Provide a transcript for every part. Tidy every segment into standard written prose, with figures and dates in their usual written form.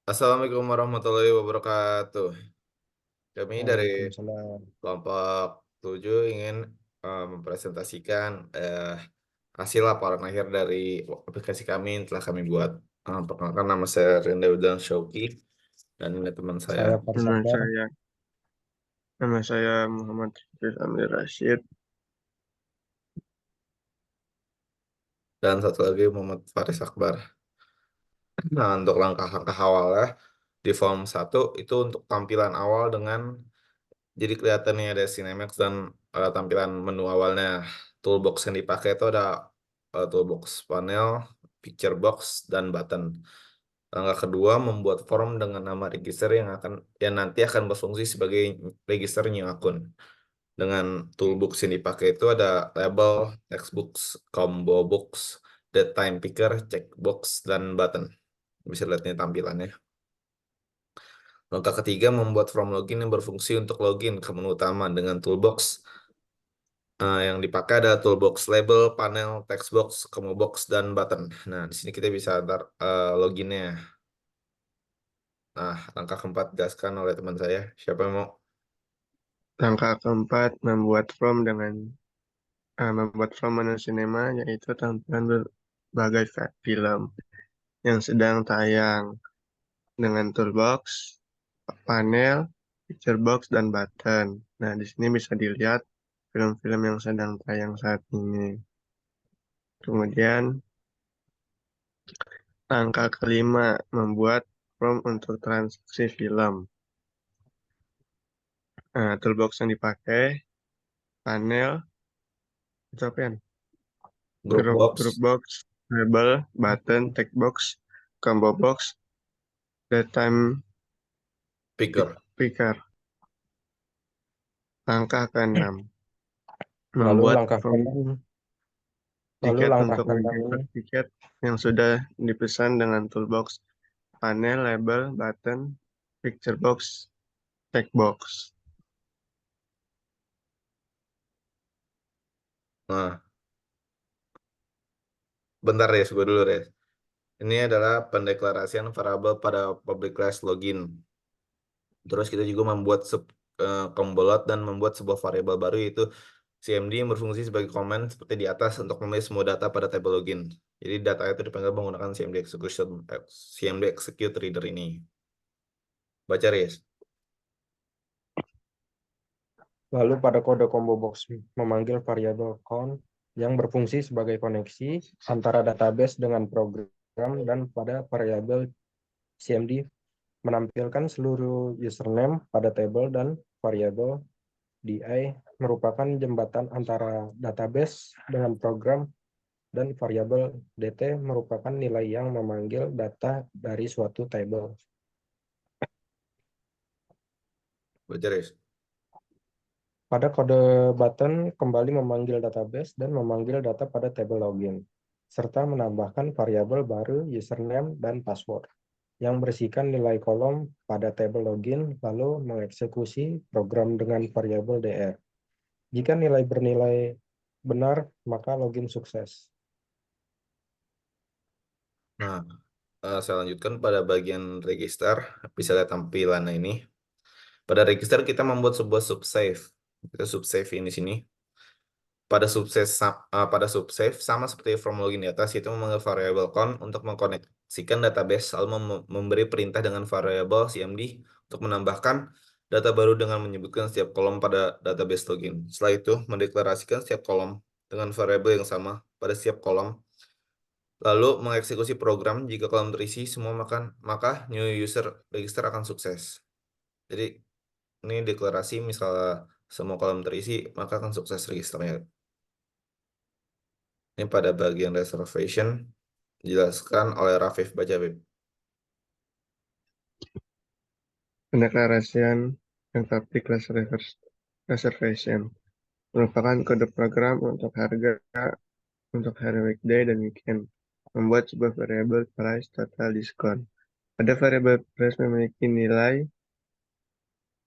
Assalamualaikum warahmatullahi wabarakatuh. Kami dari Waalaikumsalam. kelompok 7 ingin mempresentasikan hasil laporan akhir dari aplikasi kami yang telah kami buat. Perkenalkan, nama saya Renda Udan Syauki dan ini teman saya. Saya Nama Farsakbar. saya, nama saya Muhammad Hafiz Amir Rashid. Dan satu lagi Muhammad Faris Akbar. Nah, untuk langkah-langkah awalnya di form 1 itu untuk tampilan awal dengan jadi kelihatan nih ada Cinemax dan tampilan menu awalnya. Toolbox yang dipakai itu ada toolbox panel, picture box, dan button. Langkah kedua membuat form dengan nama register yang nanti akan berfungsi sebagai register new akun. Dengan toolbox yang dipakai itu ada label, textbox, combo box, date time picker, checkbox, dan button. Bisa lihat nih tampilannya. Langkah ketiga membuat form login yang berfungsi untuk login ke menu utama dengan toolbox. Yang dipakai ada toolbox label, panel, text box, combo box, dan button. Nah, di sini kita bisa antar loginnya. Nah, langkah keempat dijelaskan oleh teman saya. Siapa yang mau? Langkah keempat membuat from menu sinema, yaitu tampilan berbagai film yang sedang tayang dengan toolbox, panel, picture box, dan button. Nah, di sini bisa dilihat film-film yang sedang tayang saat ini. Kemudian langkah kelima membuat from untuk transaksi film. Nah, toolbox yang dipakai, panel, itu apa ya? Group Group box, box, label, button, text box, combo box, daytime picker. picker. Langkah keenam, Lalu membuat langkah form keenam, lalu tiket langkah untuk keenam ini mencetak tiket yang sudah dipesan dengan toolbox, panel, label, button, picture box, text box. Nah, bentar ya, gue dulu deh. Ini adalah pendeklarasian variabel pada public class login. Terus kita juga membuat kombolot dan membuat sebuah variabel baru yaitu CMD yang berfungsi sebagai komen seperti di atas untuk memilih semua data pada tabel login. Jadi data itu dipanggil menggunakan CMD execute reader ini. Baca, Riz. lalu pada kode combo box memanggil variabel count yang berfungsi sebagai koneksi antara database dengan program, dan pada variabel CMD menampilkan seluruh username pada tabel, dan variabel DI merupakan jembatan antara database dengan program, dan variabel DT merupakan nilai yang memanggil data dari suatu table. Baca, Riz. Pada kode button kembali memanggil database dan memanggil data pada table login, serta menambahkan variabel baru username dan password yang berisikan nilai kolom pada table login, lalu mengeksekusi program dengan variabel DR. Jika nilai bernilai benar, maka login sukses. Nah, saya lanjutkan pada bagian register. Bisa lihat tampilannya ini. Pada register kita membuat sebuah subsave. Kita subsave ini sini. Pada subsave sama seperti from login di atas, itu memanggil variabel count untuk mengkoneksikan database, lalu memberi perintah dengan variabel CMD untuk menambahkan data baru dengan menyebutkan setiap kolom pada database login. Setelah itu mendeklarasikan setiap kolom dengan variabel yang sama pada setiap kolom, lalu mengeksekusi program jika kolom terisi semua, maka new user register akan sukses. Jadi ini deklarasi misalnya semua kolom terisi, maka akan sukses registernya. Ini pada bagian reservation dijelaskan oleh Rafif Bajabib. Pendeklarasian dan public reservation merupakan kode program untuk hari weekday dan weekend. Membuat sebuah variabel price total diskon. Pada variabel price memiliki nilai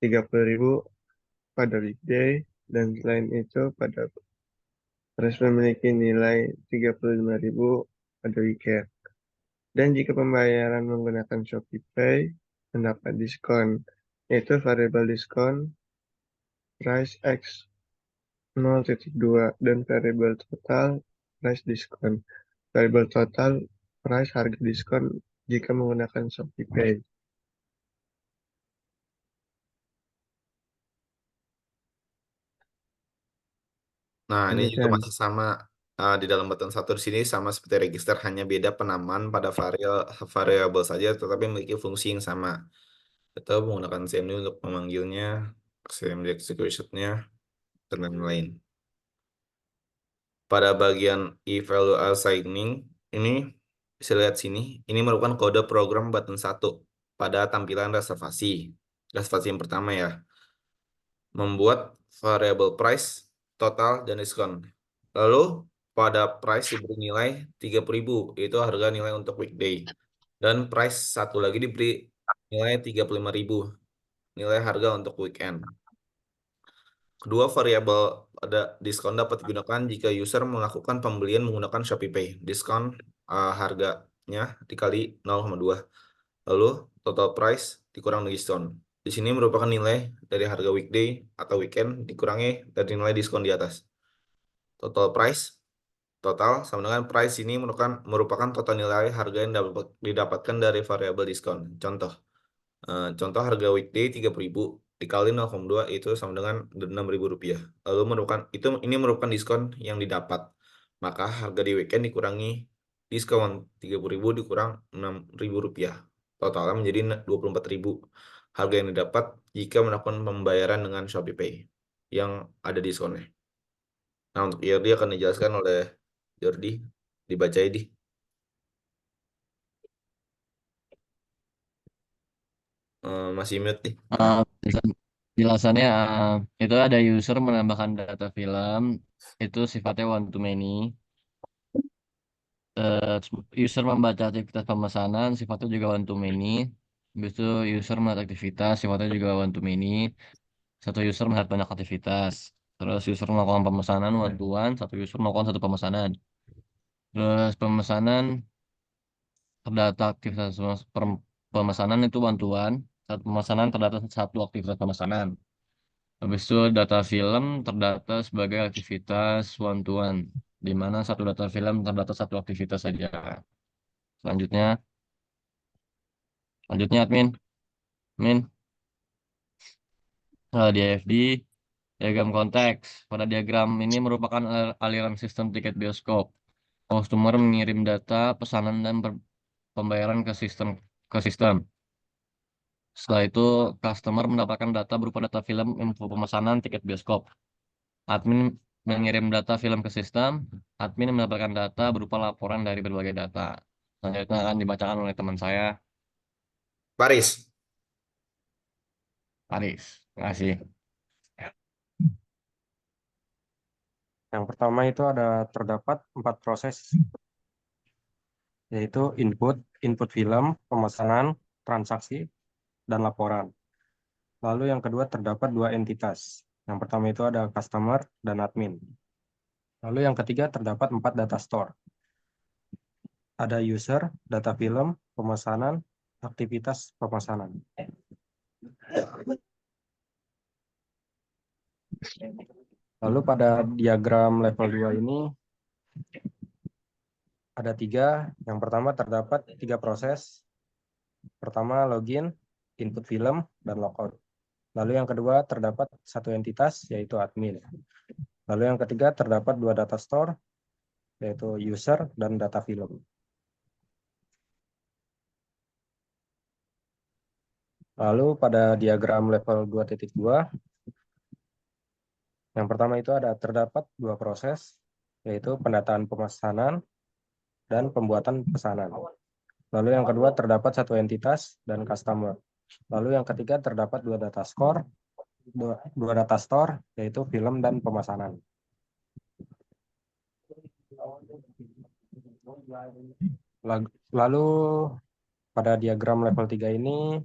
30.000 pada weekday, dan selain itu pada price memiliki nilai 35.000 pada weekend. Dan jika pembayaran menggunakan Shopee Pay, mendapat diskon, yaitu variable diskon price X 0.2 dan variable total price diskon. Variable total price harga diskon jika menggunakan Shopee Pay. Nah, ini Lanjut juga ya. masih sama di dalam button satu di sini sama seperti register, hanya beda penamaan pada variabel saja, tetapi memiliki fungsi yang sama. Kita menggunakan CMD untuk memanggilnya, CMD execution-nya, dan lain-lain. Pada bagian e-value assigning, ini bisa lihat sini, ini merupakan kode program button 1 pada tampilan reservasi. Reservasi yang pertama ya, membuat variable price, total, dan diskon. Lalu pada price diberi nilai 30.000, yaitu harga nilai untuk weekday. Dan price satu lagi diberi nilai 35.000, nilai harga untuk weekend. Kedua variabel pada diskon dapat digunakan jika user melakukan pembelian menggunakan Shopee Pay. Diskon harganya dikali 0,2. Lalu total price dikurang diskon. Di sini merupakan nilai dari harga weekday atau weekend dikurangi dari nilai diskon di atas. Total price total sama dengan price ini merupakan total nilai harga yang didapatkan dari variabel diskon. Contoh harga weekday 30.000 dikali 0,2 itu sama dengan 6.000 rupiah. Lalu ini merupakan diskon yang didapat. Maka harga di weekend dikurangi diskon 30.000 dikurang 6.000 rupiah. Totalnya menjadi 24.000 harga yang didapat jika melakukan pembayaran dengan Shopee Pay yang ada diskonnya. Nah, untuk Jordi akan dijelaskan oleh Jordi. Dibaca di. Masih mute nih. Jelasannya itu ada user menambahkan data film, itu sifatnya one to many. Eh, User membaca aktivitas pemesanan sifatnya juga one to many. Habis itu user melihat aktivitas sifatnya juga one to many. Satu user melihat banyak aktivitas. Terus user melakukan pemesanan one to one, satu user melakukan satu pemesanan. Terus pemesanan terdata aktivitas pemesanan itu one to one. Satu pemesanan terdata satu aktivitas pemesanan. Habis itu data film terdata sebagai aktivitas one to one, di mana satu data film terdata satu aktivitas saja. Selanjutnya, admin, di AFD, diagram konteks. Pada diagram ini merupakan aliran sistem tiket bioskop. Customer mengirim data pesanan dan pembayaran ke sistem. Setelah itu, customer mendapatkan data berupa data film, info pemesanan, tiket bioskop. Admin mengirim data film ke sistem, admin mendapatkan data berupa laporan dari berbagai data. Selanjutnya akan dibacakan oleh teman saya, Paris. Aris. Terima kasih. Yang pertama itu terdapat 4 proses, yaitu input film, pemesanan, transaksi, dan laporan. Lalu yang kedua terdapat 2 entitas. Yang pertama itu ada customer dan admin. Lalu yang ketiga terdapat 4 data store. Ada user, data film, pemesanan, aktivitas pemesanan. Lalu pada diagram level 2 ini ada 3. Yang pertama terdapat 3 proses. Pertama login, input film, dan logout. Lalu yang kedua terdapat 1 entitas, yaitu admin. Lalu yang ketiga terdapat 2 data store, yaitu user dan data film. Lalu pada diagram level 2.2, yang pertama itu terdapat 2 proses, yaitu pendataan pemesanan dan pembuatan pesanan. Lalu yang kedua terdapat 1 entitas dan customer. Lalu yang ketiga terdapat 2 data store, yaitu film dan pemesanan. Lalu pada diagram level 3 ini,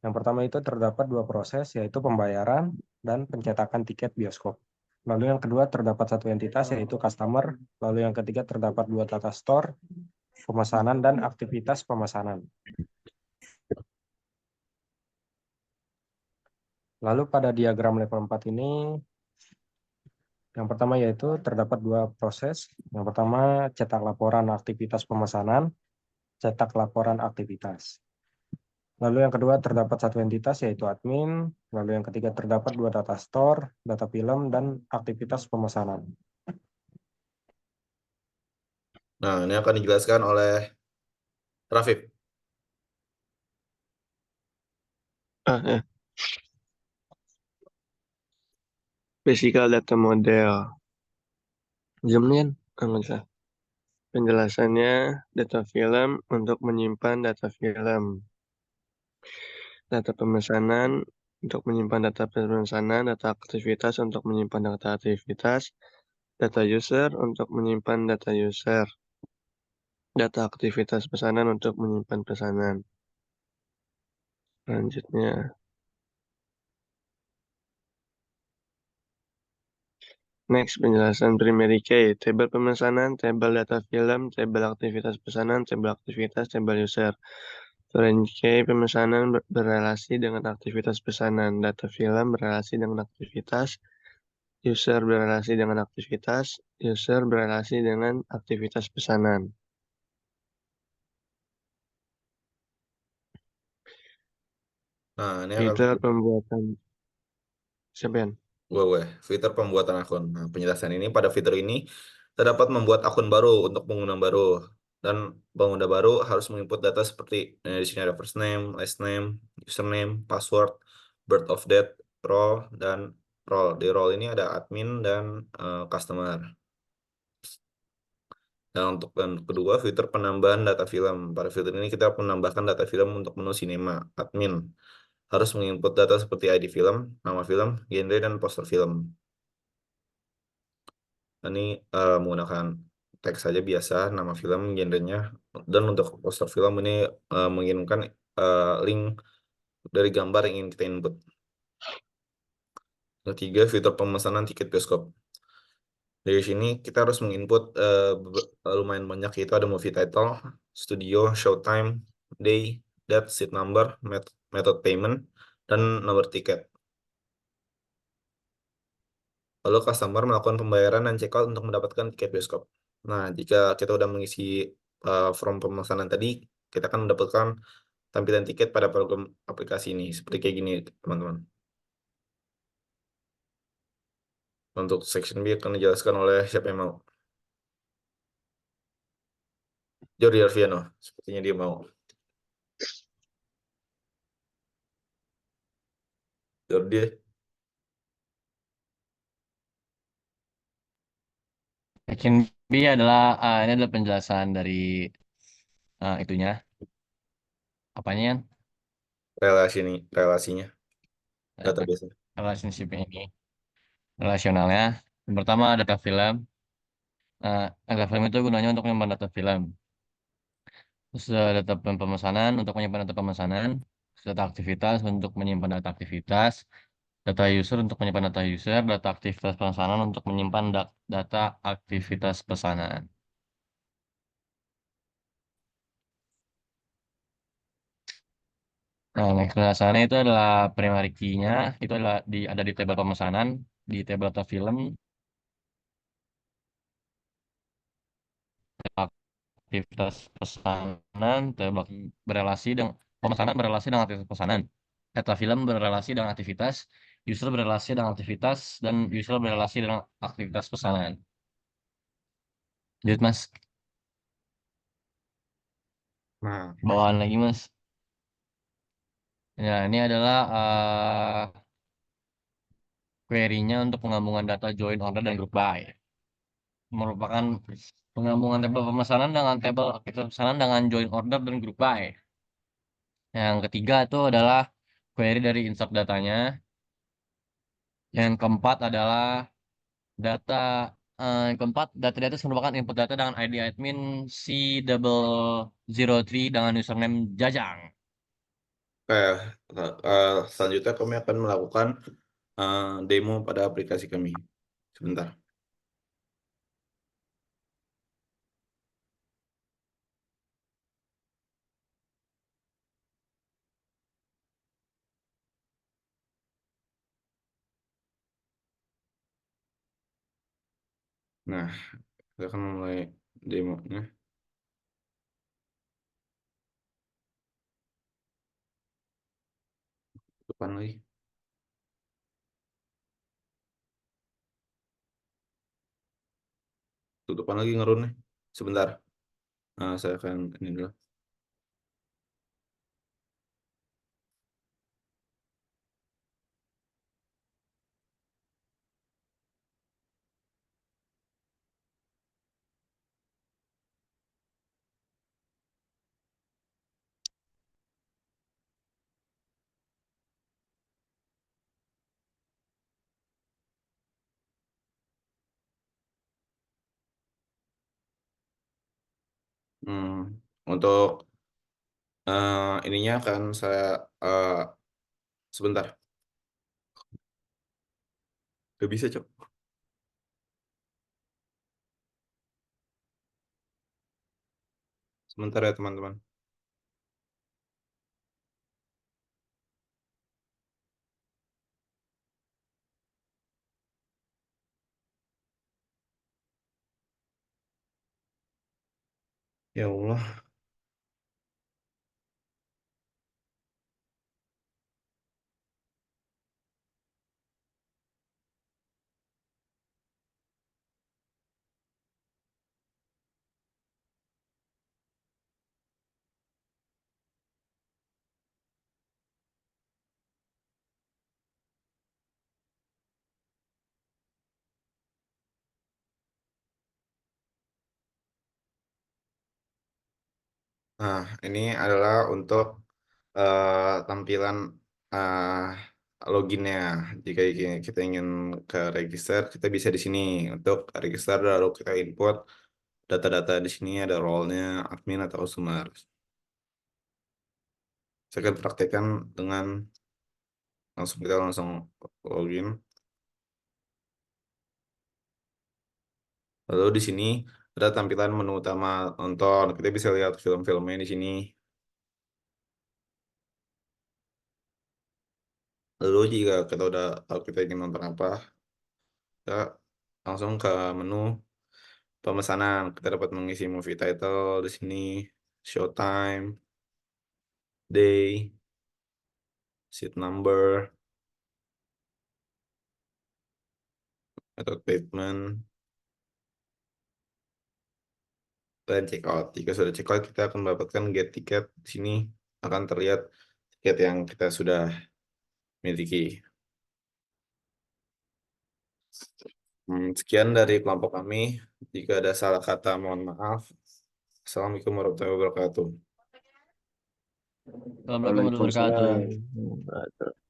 yang pertama itu terdapat 2 proses, yaitu pembayaran dan pencetakan tiket bioskop. Lalu yang kedua terdapat 1 entitas, yaitu customer. Lalu yang ketiga terdapat 2 data store, pemesanan dan aktivitas pemesanan. Lalu pada diagram level 4 ini, yang pertama yaitu terdapat dua proses. Yang pertama cetak laporan aktivitas pemesanan, cetak laporan aktivitas. Lalu yang kedua terdapat satu entitas yaitu admin. Lalu yang ketiga terdapat dua data store, data film, dan aktivitas pemesanan. Nah, ini akan dijelaskan oleh Rafif. Physical data model. Jam kan? Penjelasannya, data film untuk menyimpan data film. Data pemesanan untuk menyimpan data pemesanan, data aktivitas untuk menyimpan data aktivitas, data user untuk menyimpan data user, data aktivitas pesanan untuk menyimpan pesanan. Selanjutnya, next penjelasan primary key, tabel pemesanan, tabel data film, tabel aktivitas pesanan, tabel aktivitas, tabel user. Foreign key pemesanan berrelasi dengan aktivitas pesanan, data film berrelasi dengan aktivitas, user berrelasi dengan aktivitas, user berrelasi dengan aktivitas pesanan. Nah, ini akan Fitur pembuatan Seben. fitur pembuatan akun. Nah, penjelasan ini pada fitur ini terdapat membuat akun baru untuk pengguna baru, dan pengguna baru harus menginput data seperti di sini ada first name, last name, username, password, birth of date, role, dan role. Di role ini ada admin dan customer. Nah, untuk yang kedua, fitur penambahan data film. Pada fitur ini kita menambahkan data film untuk menu sinema. Admin harus menginput data seperti ID film, nama film, genre, dan poster film. Ini menggunakan teks saja biasa, nama film, genrenya, dan untuk poster film ini mengirimkan link dari gambar yang ingin kita input. Ketiga, fitur pemesanan tiket bioskop. Dari sini kita harus menginput lumayan banyak, yaitu ada movie title, studio, showtime, day, date, seat number, method payment, dan nomor tiket. Lalu customer melakukan pembayaran dan checkout untuk mendapatkan tiket bioskop. Nah, jika kita sudah mengisi form pemesanan tadi, kita akan mendapatkan tampilan tiket pada program aplikasi ini. Seperti kayak gini, teman-teman. Untuk section B akan dijelaskan oleh siapa yang mau. Jordi Arviano, sepertinya dia mau. Jordi, Section B adalah ini adalah penjelasan dari itunya apanya kan? relasinya, Eh, database. relationship ini relasionalnya. Yang pertama data film. Data film itu gunanya untuk menyimpan data film. Terus data pemesanan untuk menyimpan data pemesanan. Terus data aktivitas untuk menyimpan data aktivitas. Data user untuk menyimpan data user. Data aktivitas pemesanan untuk menyimpan data aktivitas pesanan. Nah, next penjelasannya itu adalah primary key-nya. Itu adalah ada di tabel pemesanan, di tabel data film, aktivitas pesanan, tabel berelasi dengan pemesanan berelasi dengan aktivitas pesanan. Data film berelasi dengan aktivitas, user berelasi dengan aktivitas, dan user berelasi dengan aktivitas pesanan. Lanjut, Mas. Nah, Bawaan lagi, Mas. Ya, ini adalah query-nya untuk penggabungan data join order dan group by. Merupakan penggabungan tabel pemesanan dengan tabel aktivitas pesanan dengan join order dan group by. Yang ketiga itu adalah query dari insert datanya. Yang keempat adalah data yang keempat, data-data merupakan input data dengan ID admin C003 dengan username Jajang. oke, selanjutnya kami akan melakukan demo pada aplikasi kami. Sebentar. Nah, kita akan mulai demonya. Depan lagi. Tutupan lagi ngerunnya. Sebentar. Nah, saya akan ini dulu. Untuk ininya akan saya sebentar. Gak bisa, Cok. Sebentar ya, teman-teman. Ya Allah. Nah, ini adalah untuk tampilan loginnya. Jika kita ingin ke register, kita bisa di sini. Untuk register, lalu kita input data-data di sini ada role-nya, admin atau consumer. Saya akan praktekkan dengan kita langsung login. Lalu di sini ada tampilan menu utama nonton. Kita bisa lihat film-filmnya di sini. Lalu jika kita udah tahu kita ingin nonton apa, kita langsung ke menu pemesanan. Kita dapat mengisi movie title di sini, showtime, day, seat number, atau treatment, dan check out. Jika sudah check out, kita akan mendapatkan get tiket. Di sini akan terlihat tiket yang kita sudah miliki. Sekian dari kelompok kami. Jika ada salah kata, mohon maaf. Assalamualaikum warahmatullahi wabarakatuh. Assalamualaikum warahmatullahi wabarakatuh. Waalaikumsalam.